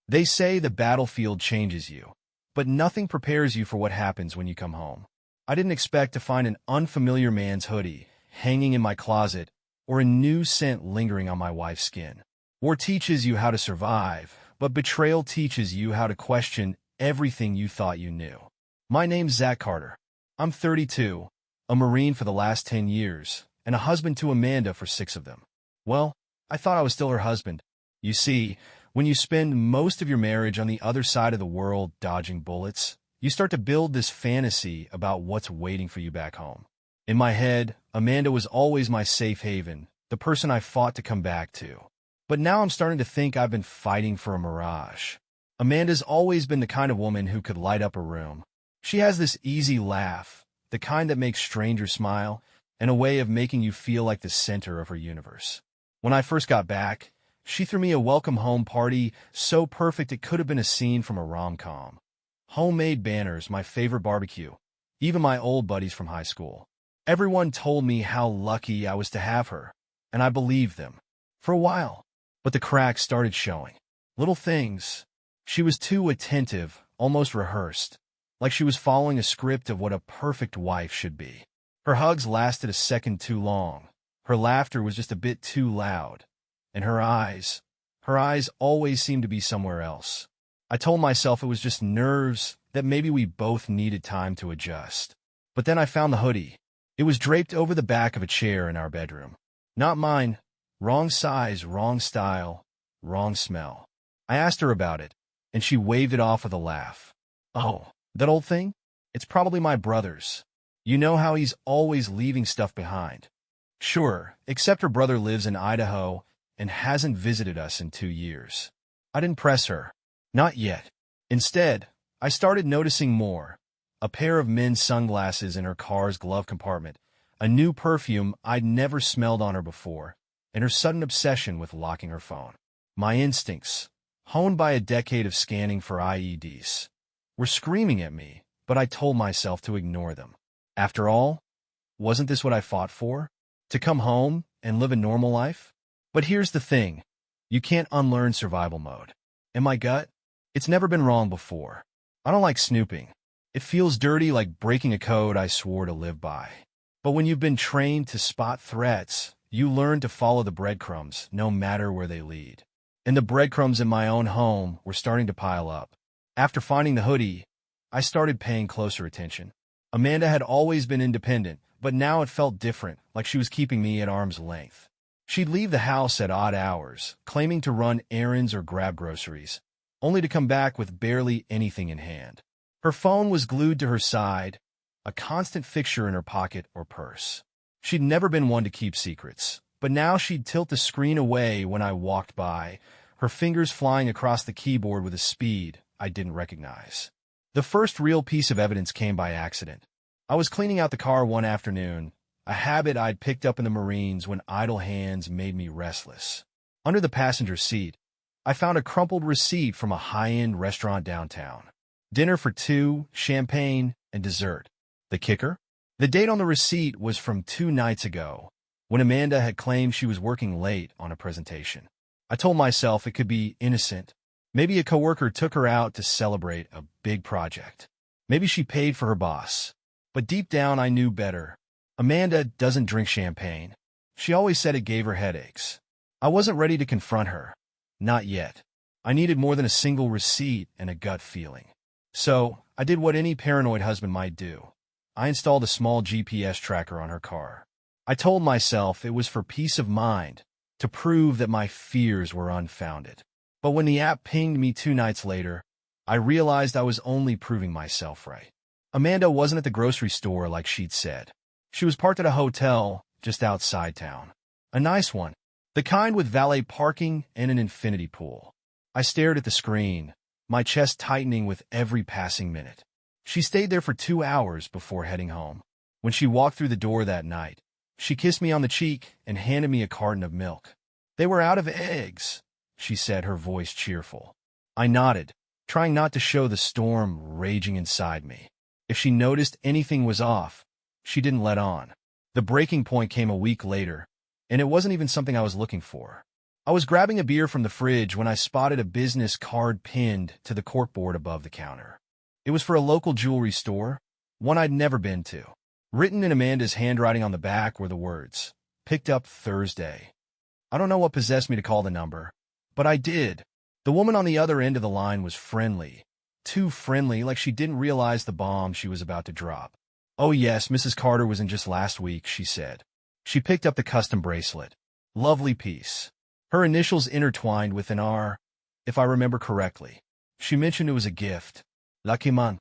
They say the battlefield changes you, but nothing prepares you for what happens when you come home. I didn't expect to find an unfamiliar man's hoodie hanging in my closet or a new scent lingering on my wife's skin. War teaches you how to survive, but betrayal teaches you how to question everything you thought you knew. My name's Zach Carter. I'm 32, a Marine for the last 10 years, and a husband to Amanda for 6 of them. Well, I thought I was still her husband. You see, when you spend most of your marriage on the other side of the world dodging bullets, you start to build this fantasy about what's waiting for you back home. In my head, Amanda was always my safe haven, the person I fought to come back to. But now I'm starting to think I've been fighting for a mirage. Amanda's always been the kind of woman who could light up a room. She has this easy laugh, the kind that makes strangers smile, and a way of making you feel like the center of her universe. When I first got back, she threw me a welcome home party so perfect it could have been a scene from a rom-com. Homemade banners, my favorite barbecue, even my old buddies from high school. Everyone told me how lucky I was to have her, and I believed them. For a while. But the cracks started showing. Little things. She was too attentive, almost rehearsed, like she was following a script of what a perfect wife should be. Her hugs lasted a second too long. Her laughter was just a bit too loud. And her eyes always seemed to be somewhere else. I told myself it was just nerves, that maybe we both needed time to adjust. But then I found the hoodie. It was draped over the back of a chair in our bedroom. Not mine. Wrong size, wrong style, wrong smell. I asked her about it, and she waved it off with a laugh. Oh, that old thing? It's probably my brother's. You know how he's always leaving stuff behind. Sure, except her brother lives in Idaho and hasn't visited us in 2 years. I didn't press her. Not yet. Instead, I started noticing more. A pair of men's sunglasses in her car's glove compartment, a new perfume I'd never smelled on her before, and her sudden obsession with locking her phone. My instincts, honed by a decade of scanning for IEDs, were screaming at me, but I told myself to ignore them. After all, wasn't this what I fought for? To come home and live a normal life? But here's the thing. You can't unlearn survival mode. In my gut, it's never been wrong before. I don't like snooping. It feels dirty, like breaking a code I swore to live by. But when you've been trained to spot threats, you learn to follow the breadcrumbs, no matter where they lead. And the breadcrumbs in my own home were starting to pile up. After finding the hoodie, I started paying closer attention. Amanda had always been independent, but now it felt different, like she was keeping me at arm's length. She'd leave the house at odd hours, claiming to run errands or grab groceries, only to come back with barely anything in hand. Her phone was glued to her side, a constant fixture in her pocket or purse. She'd never been one to keep secrets, but now she'd tilt the screen away when I walked by, her fingers flying across the keyboard with a speed I didn't recognize. The first real piece of evidence came by accident. I was cleaning out the car one afternoon, a habit I'd picked up in the Marines when idle hands made me restless. Under the passenger seat, I found a crumpled receipt from a high-end restaurant downtown. Dinner for 2, champagne, and dessert. The kicker? The date on the receipt was from 2 nights ago, when Amanda had claimed she was working late on a presentation. I told myself it could be innocent. Maybe a coworker took her out to celebrate a big project. Maybe she paid for her boss. But deep down I knew better. Amanda doesn't drink champagne. She always said it gave her headaches. I wasn't ready to confront her. Not yet. I needed more than a single receipt and a gut feeling. So, I did what any paranoid husband might do. I installed a small GPS tracker on her car. I told myself it was for peace of mind, to prove that my fears were unfounded. But when the app pinged me 2 nights later, I realized I was only proving myself right. Amanda wasn't at the grocery store like she'd said. She was parked at a hotel just outside town. A nice one, the kind with valet parking and an infinity pool. I stared at the screen, my chest tightening with every passing minute. She stayed there for 2 hours before heading home. When she walked through the door that night, she kissed me on the cheek and handed me a carton of milk. "They were out of eggs," she said, her voice cheerful. I nodded, trying not to show the storm raging inside me. If she noticed anything was off, she didn't let on. The breaking point came a week later, and it wasn't even something I was looking for. I was grabbing a beer from the fridge when I spotted a business card pinned to the corkboard above the counter. It was for a local jewelry store, one I'd never been to. Written in Amanda's handwriting on the back were the words, "Picked up Thursday." I don't know what possessed me to call the number, but I did. The woman on the other end of the line was friendly. Too friendly, like she didn't realize the bomb she was about to drop. "Oh yes, Mrs. Carter was in just last week," she said. She picked up the custom bracelet. Lovely piece. Her initials intertwined with an R, if I remember correctly. She mentioned it was a gift. Lucky man.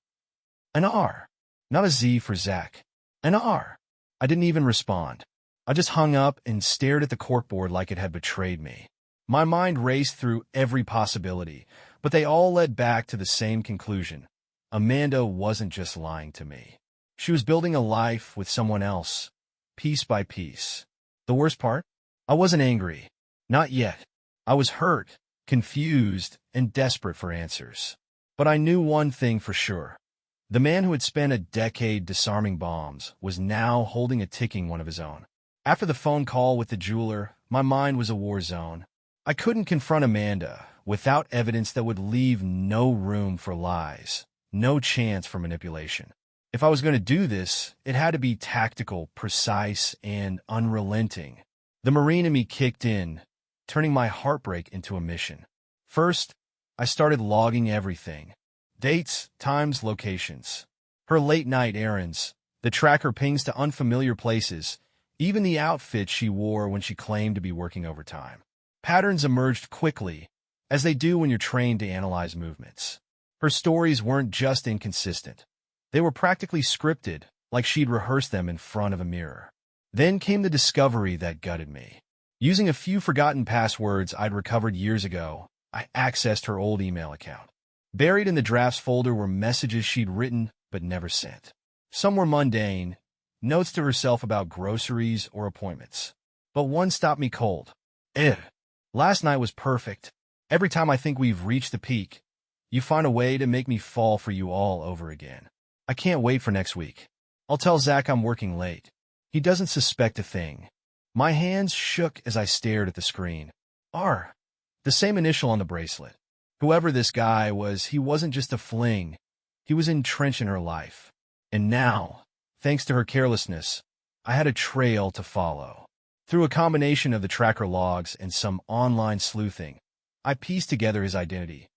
An R. Not a Z for Zach. An R. I didn't even respond. I just hung up and stared at the corkboard like it had betrayed me. My mind raced through every possibility, but they all led back to the same conclusion. Amanda wasn't just lying to me. She was building a life with someone else, piece by piece. The worst part? I wasn't angry. Not yet. I was hurt, confused, and desperate for answers. But I knew one thing for sure. The man who had spent a decade disarming bombs was now holding a ticking one of his own. After the phone call with the jeweler, my mind was a war zone. I couldn't confront Amanda without evidence that would leave no room for lies, no chance for manipulation. If I was going to do this, it had to be tactical, precise, and unrelenting. The Marine in me kicked in, turning my heartbreak into a mission. First, I started logging everything. Dates, times, locations. Her late-night errands. The tracker pings to unfamiliar places. Even the outfit she wore when she claimed to be working overtime. Patterns emerged quickly, as they do when you're trained to analyze movements. Her stories weren't just inconsistent. They were practically scripted, like she'd rehearsed them in front of a mirror. Then came the discovery that gutted me. Using a few forgotten passwords I'd recovered years ago, I accessed her old email account. Buried in the drafts folder were messages she'd written but never sent. Some were mundane, notes to herself about groceries or appointments. But one stopped me cold. Last night was perfect. Every time I think we've reached the peak, you find a way to make me fall for you all over again. I can't wait for next week. I'll tell Zach I'm working late. He doesn't suspect a thing. My hands shook as I stared at the screen. R. The same initial on the bracelet. Whoever this guy was, he wasn't just a fling. He was entrenched in her life. And now, thanks to her carelessness, I had a trail to follow. Through a combination of the tracker logs and some online sleuthing, I pieced together his identity.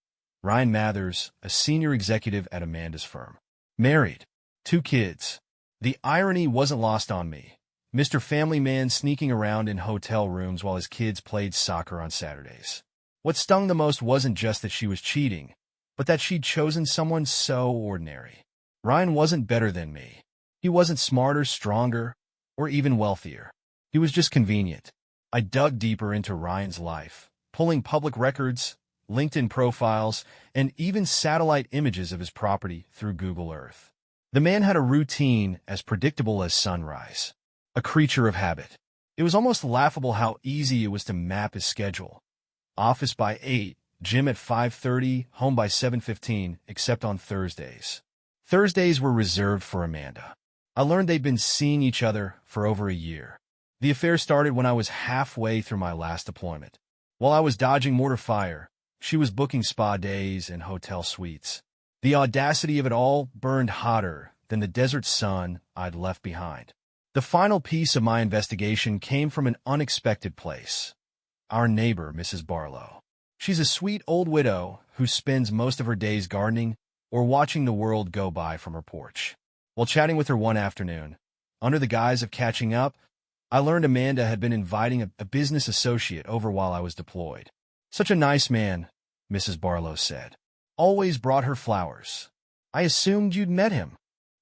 Ryan Mathers, a senior executive at Amanda's firm. Married. 2 kids. The irony wasn't lost on me. Mr. Family Man sneaking around in hotel rooms while his kids played soccer on Saturdays. What stung the most wasn't just that she was cheating, but that she'd chosen someone so ordinary. Ryan wasn't better than me. He wasn't smarter, stronger, or even wealthier. He was just convenient. I dug deeper into Ryan's life, pulling public records, LinkedIn profiles, and even satellite images of his property through Google Earth. The man had a routine as predictable as sunrise, a creature of habit. It was almost laughable how easy it was to map his schedule. Office by 8, gym at 5:30, home by 7:15, except on Thursdays. Thursdays were reserved for Amanda. I learned they'd been seeing each other for over a year. The affair started when I was halfway through my last deployment. While I was dodging mortar fire, she was booking spa days and hotel suites. The audacity of it all burned hotter than the desert sun I'd left behind. The final piece of my investigation came from an unexpected place. Our neighbor, Mrs. Barlow. She's a sweet old widow who spends most of her days gardening or watching the world go by from her porch. While chatting with her one afternoon, under the guise of catching up, I learned Amanda had been inviting a business associate over while I was deployed. Such a nice man, Mrs. Barlow said. Always brought her flowers. I assumed you'd met him.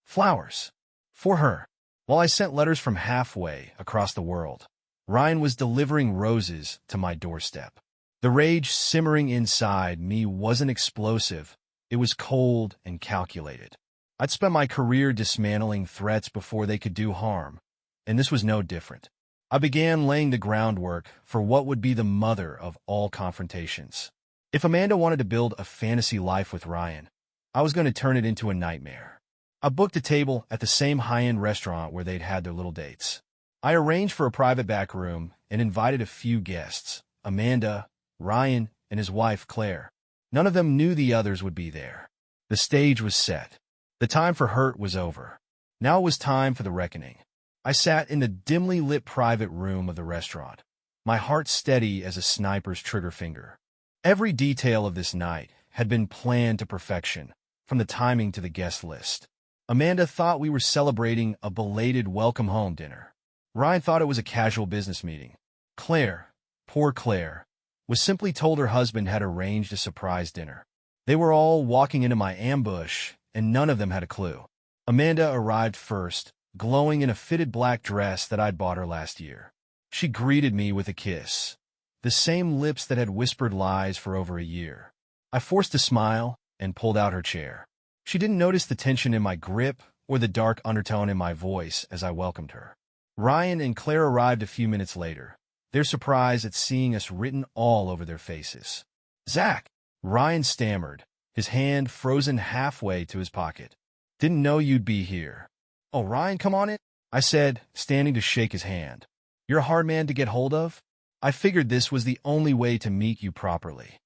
Flowers. For her. While I sent letters from halfway across the world, Ryan was delivering roses to my doorstep. The rage simmering inside me wasn't explosive. It was cold and calculated. I'd spent my career dismantling threats before they could do harm, and this was no different. I began laying the groundwork for what would be the mother of all confrontations. If Amanda wanted to build a fantasy life with Ryan, I was going to turn it into a nightmare. I booked a table at the same high-end restaurant where they'd had their little dates. I arranged for a private back room and invited a few guests, Amanda, Ryan, and his wife, Claire. None of them knew the others would be there. The stage was set. The time for hurt was over. Now it was time for the reckoning. I sat in the dimly lit private room of the restaurant, my heart steady as a sniper's trigger finger. Every detail of this night had been planned to perfection, from the timing to the guest list. Amanda thought we were celebrating a belated welcome home dinner. Ryan thought it was a casual business meeting. Claire, poor Claire, was simply told her husband had arranged a surprise dinner. They were all walking into my ambush, and none of them had a clue. Amanda arrived first, glowing in a fitted black dress that I'd bought her last year. She greeted me with a kiss, the same lips that had whispered lies for over a year. I forced a smile and pulled out her chair. She didn't notice the tension in my grip or the dark undertone in my voice as I welcomed her. Ryan and Claire arrived a few minutes later, their surprise at seeing us written all over their faces. "Zach," Ryan stammered, his hand frozen halfway to his pocket. "Didn't know you'd be here." "Oh, Ryan, come on in," I said, standing to shake his hand. "You're a hard man to get hold of. I figured this was the only way to meet you properly."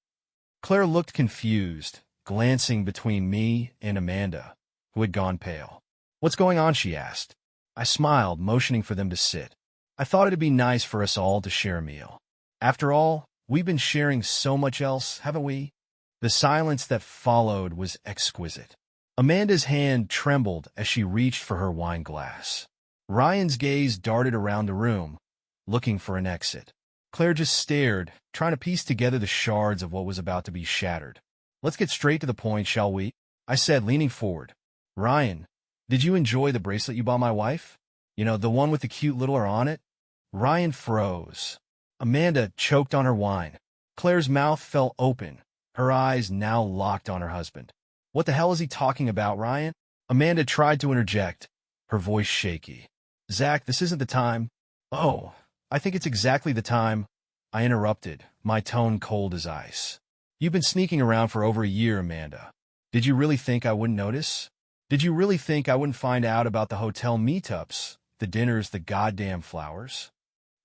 Claire looked confused, glancing between me and Amanda, who had gone pale. "What's going on?" she asked. I smiled, motioning for them to sit. I thought it'd be nice for us all to share a meal. After all, we've been sharing so much else, haven't we? The silence that followed was exquisite. Amanda's hand trembled as she reached for her wine glass. Ryan's gaze darted around the room, looking for an exit. Claire just stared, trying to piece together the shards of what was about to be shattered. "Let's get straight to the point, shall we?" I said, leaning forward. "Ryan, did you enjoy the bracelet you bought my wife? You know, the one with the cute little R on it?" Ryan froze. Amanda choked on her wine. Claire's mouth fell open, her eyes now locked on her husband. "What the hell is he talking about, Ryan?" Amanda tried to interject, her voice shaky. "Zach, this isn't the time." "Oh, I think it's exactly the time," I interrupted, my tone cold as ice. "You've been sneaking around for over a year, Amanda. Did you really think I wouldn't notice? Did you really think I wouldn't find out about the hotel meetups, the dinners, the goddamn flowers?"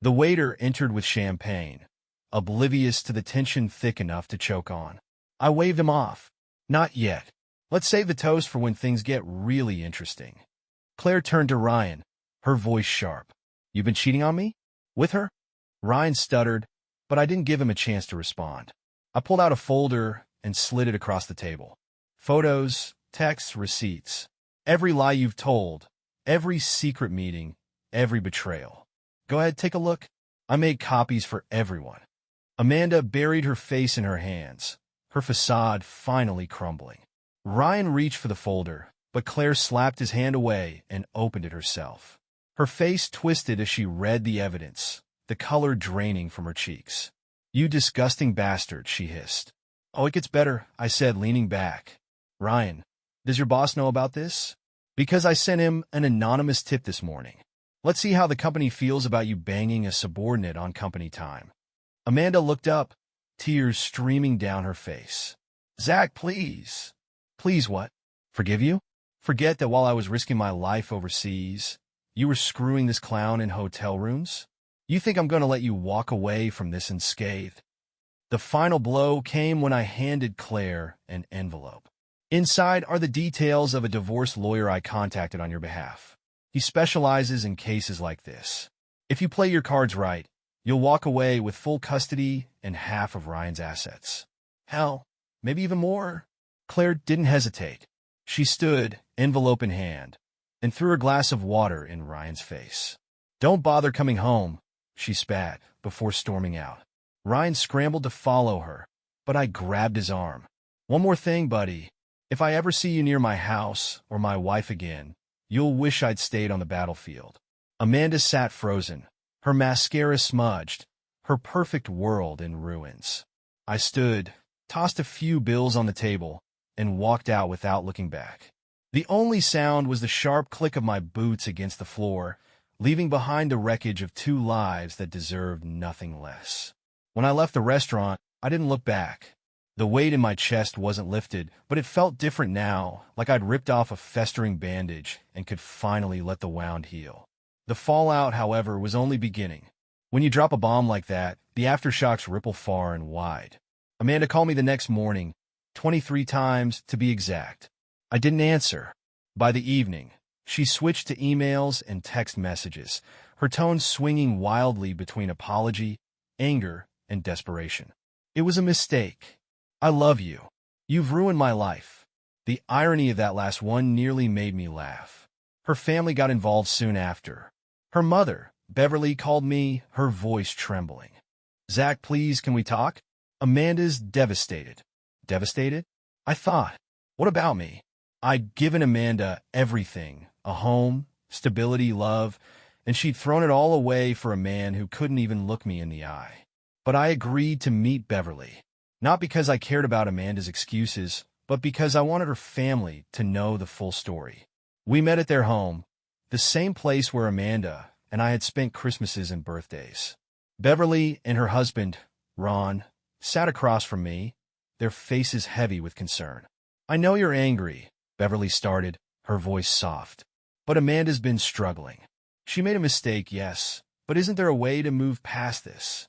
The waiter entered with champagne, oblivious to the tension thick enough to choke on. I waved him off. "Not yet. Let's save the toast for when things get really interesting." Claire turned to Ryan, her voice sharp. "You've been cheating on me? With her?" Ryan stuttered, but I didn't give him a chance to respond. I pulled out a folder and slid it across the table. Photos, texts, receipts. Every lie you've told, every secret meeting, every betrayal. "Go ahead, take a look." I made copies for everyone. Amanda buried her face in her hands, her facade finally crumbling. Ryan reached for the folder, but Claire slapped his hand away and opened it herself. Her face twisted as she read the evidence, the color draining from her cheeks. "You disgusting bastard," she hissed. "Oh, it gets better," I said, leaning back. "Ryan, does your boss know about this?" "Because I sent him an anonymous tip this morning. Let's see how the company feels about you banging a subordinate on company time." Amanda looked up, tears streaming down her face. "Zach, please." "Please what? Forgive you? Forget that while I was risking my life overseas, you were screwing this clown in hotel rooms? You think I'm going to let you walk away from this unscathed?" The final blow came when I handed Claire an envelope. Inside are the details of a divorce lawyer I contacted on your behalf. He specializes in cases like this. If you play your cards right, you'll walk away with full custody and half of Ryan's assets. Hell, maybe even more. Claire didn't hesitate. She stood, envelope in hand, and threw a glass of water in Ryan's face. "Don't bother coming home," she spat, before storming out. Ryan scrambled to follow her, but I grabbed his arm. "One more thing, buddy. If I ever see you near my house or my wife again, you'll wish I'd stayed on the battlefield." Amanda sat frozen, her mascara smudged, her perfect world in ruins. I stood, tossed a few bills on the table, and walked out without looking back. The only sound was the sharp click of my boots against the floor, leaving behind the wreckage of two lives that deserved nothing less. When I left the restaurant, I didn't look back. The weight in my chest wasn't lifted, but it felt different now, like I'd ripped off a festering bandage and could finally let the wound heal. The fallout, however, was only beginning. When you drop a bomb like that, the aftershocks ripple far and wide. Amanda called me the next morning, 23 times to be exact. I didn't answer. By the evening, she switched to emails and text messages, her tone swinging wildly between apology, anger, and desperation. It was a mistake. I love you. You've ruined my life. The irony of that last one nearly made me laugh. Her family got involved soon after. Her mother, Beverly, called me, her voice trembling. Zach, please, can we talk? Amanda's devastated. Devastated? I thought. What about me? I'd given Amanda everything, a home, stability, love, and she'd thrown it all away for a man who couldn't even look me in the eye. But I agreed to meet Beverly, not because I cared about Amanda's excuses, but because I wanted her family to know the full story. We met at their home, the same place where Amanda and I had spent Christmases and birthdays. Beverly and her husband, Ron, sat across from me, their faces heavy with concern. I know you're angry, Beverly started, her voice soft. But Amanda's been struggling. She made a mistake, yes, but isn't there a way to move past this?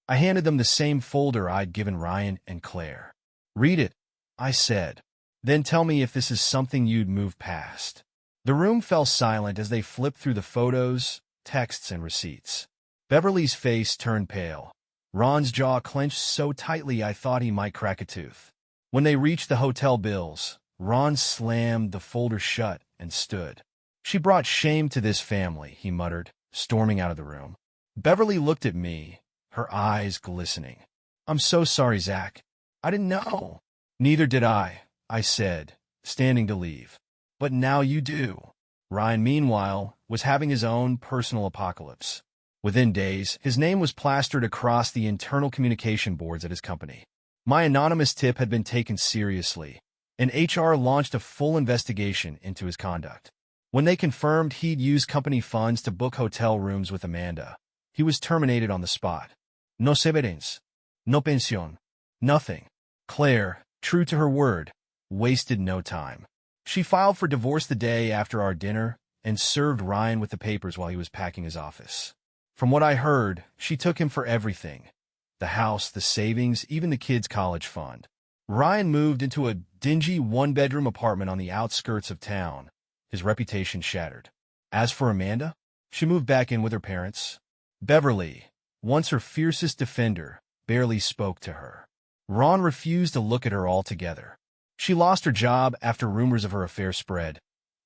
I handed them the same folder I'd given Ryan and Claire. Read it, I said. Then tell me if this is something you'd move past. The room fell silent as they flipped through the photos, texts, and receipts. Beverly's face turned pale. Ron's jaw clenched so tightly I thought he might crack a tooth. When they reached the hotel bills, Ron slammed the folder shut and stood. She brought shame to this family, he muttered, storming out of the room. Beverly looked at me, her eyes glistening. I'm so sorry, Zach. I didn't know. Neither did I said, standing to leave. But now you do. Ryan, meanwhile, was having his own personal apocalypse. Within days, his name was plastered across the internal communication boards at his company. My anonymous tip had been taken seriously, and HR launched a full investigation into his conduct. When they confirmed he'd used company funds to book hotel rooms with Amanda, he was terminated on the spot. No severance. No pensión. Nothing. Claire, true to her word, wasted no time. She filed for divorce the day after our dinner and served Ryan with the papers while he was packing his office. From what I heard, she took him for everything. The house, the savings, even the kids' college fund. Ryan moved into a dingy one-bedroom apartment on the outskirts of town, his reputation shattered. As for Amanda, she moved back in with her parents. Beverly, once her fiercest defender, barely spoke to her. Ron refused to look at her altogether. She lost her job after rumors of her affair spread,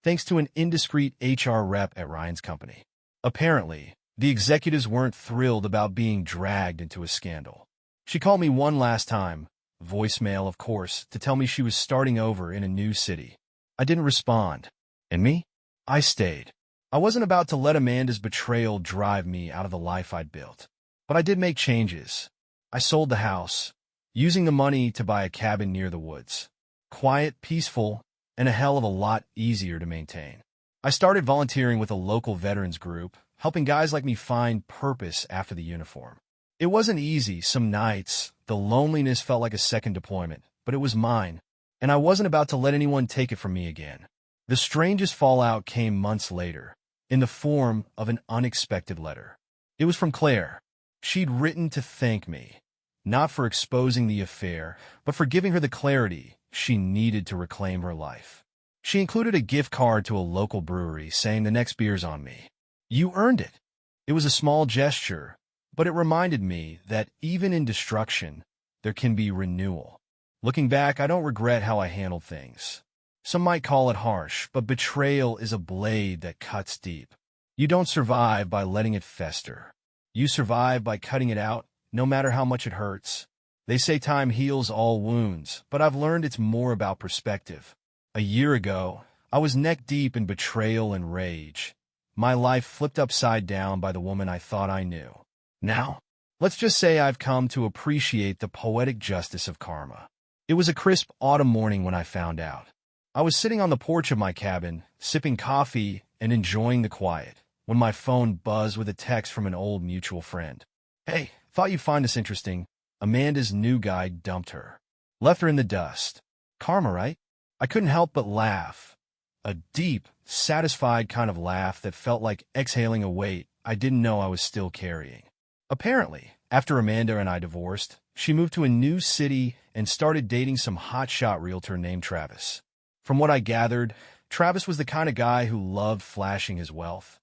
thanks to an indiscreet HR rep at Ryan's company. Apparently, the executives weren't thrilled about being dragged into a scandal. She called me one last time, voicemail of course, to tell me she was starting over in a new city. I didn't respond. And me? I stayed. I wasn't about to let Amanda's betrayal drive me out of the life I'd built. But I did make changes. I sold the house, using the money to buy a cabin near the woods. Quiet, peaceful, and a hell of a lot easier to maintain. I started volunteering with a local veterans group, helping guys like me find purpose after the uniform. It wasn't easy. Some nights, the loneliness felt like a second deployment, but it was mine, and I wasn't about to let anyone take it from me again. The strangest fallout came months later, in the form of an unexpected letter. It was from Claire. She'd written to thank me, not for exposing the affair, but for giving her the clarity she needed to reclaim her life. She included a gift card to a local brewery saying the next beer's on me. You earned it. It was a small gesture, but it reminded me that even in destruction, there can be renewal. Looking back, I don't regret how I handled things. Some might call it harsh, but betrayal is a blade that cuts deep. You don't survive by letting it fester. You survive by cutting it out, no matter how much it hurts. They say time heals all wounds, but I've learned it's more about perspective. A year ago, I was neck-deep in betrayal and rage. My life flipped upside down by the woman I thought I knew. Now, let's just say I've come to appreciate the poetic justice of karma. It was a crisp autumn morning when I found out. I was sitting on the porch of my cabin, sipping coffee and enjoying the quiet, when my phone buzzed with a text from an old mutual friend. Hey, thought you'd find this interesting. Amanda's new guy dumped her. Left her in the dust. Karma, right? I couldn't help but laugh. A deep, satisfied kind of laugh that felt like exhaling a weight I didn't know I was still carrying. Apparently, after Amanda and I divorced, she moved to a new city and started dating some hotshot realtor named Travis. From what I gathered, Travis was the kind of guy who loved flashing his wealth.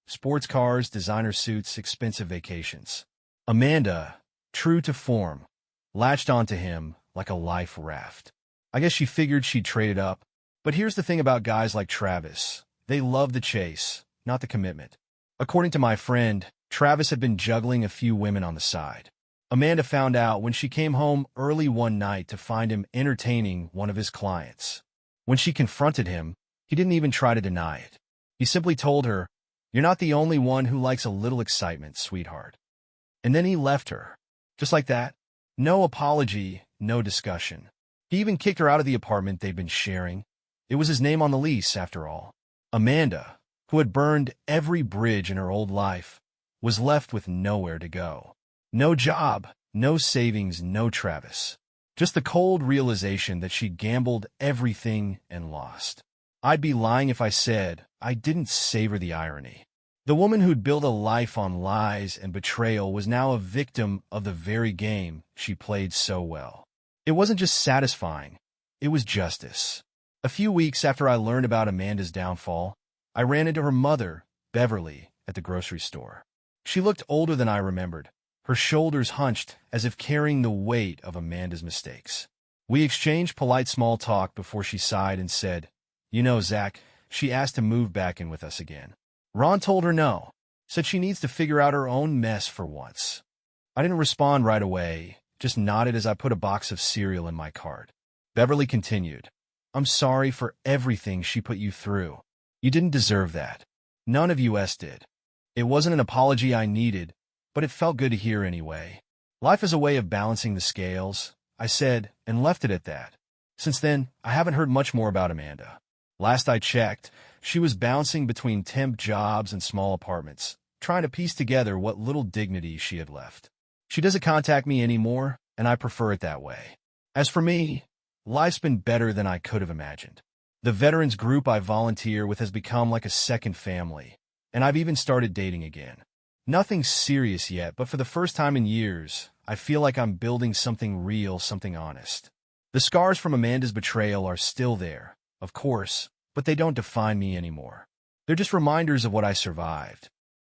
Sports cars, designer suits, expensive vacations. Amanda, true to form, latched onto him like a life raft. I guess she figured she'd traded up. But here's the thing about guys like Travis. They love the chase, not the commitment. According to my friend, Travis had been juggling a few women on the side. Amanda found out when she came home early one night to find him entertaining one of his clients. When she confronted him, he didn't even try to deny it. He simply told her, "You're not the only one who likes a little excitement, sweetheart." And then he left her. Just like that. No apology, no discussion. He even kicked her out of the apartment they'd been sharing. It was his name on the lease, after all. Amanda, who had burned every bridge in her old life, was left with nowhere to go. No job, no savings, no Travis. Just the cold realization that she'd gambled everything and lost. I'd be lying if I said I didn't savor the irony. The woman who'd built a life on lies and betrayal was now a victim of the very game she played so well. It wasn't just satisfying, it was justice. A few weeks after I learned about Amanda's downfall, I ran into her mother, Beverly, at the grocery store. She looked older than I remembered, her shoulders hunched as if carrying the weight of Amanda's mistakes. We exchanged polite small talk before she sighed and said, "You know, Zach, she asked to move back in with us again." Ron told her no, said she needs to figure out her own mess for once. I didn't respond right away, just nodded as I put a box of cereal in my cart. Beverly continued, "I'm sorry for everything she put you through. You didn't deserve that. None of us did. It wasn't an apology I needed, but it felt good to hear anyway. Life is a way of balancing the scales," I said, and left it at that. Since then, I haven't heard much more about Amanda. Last I checked, she was bouncing between temp jobs and small apartments, trying to piece together what little dignity she had left. She doesn't contact me anymore, and I prefer it that way. As for me, life's been better than I could have imagined. The veterans group I volunteer with has become like a second family, and I've even started dating again. Nothing serious yet, but for the first time in years, I feel like I'm building something real, something honest. The scars from Amanda's betrayal are still there, of course, but they don't define me anymore. They're just reminders of what I survived,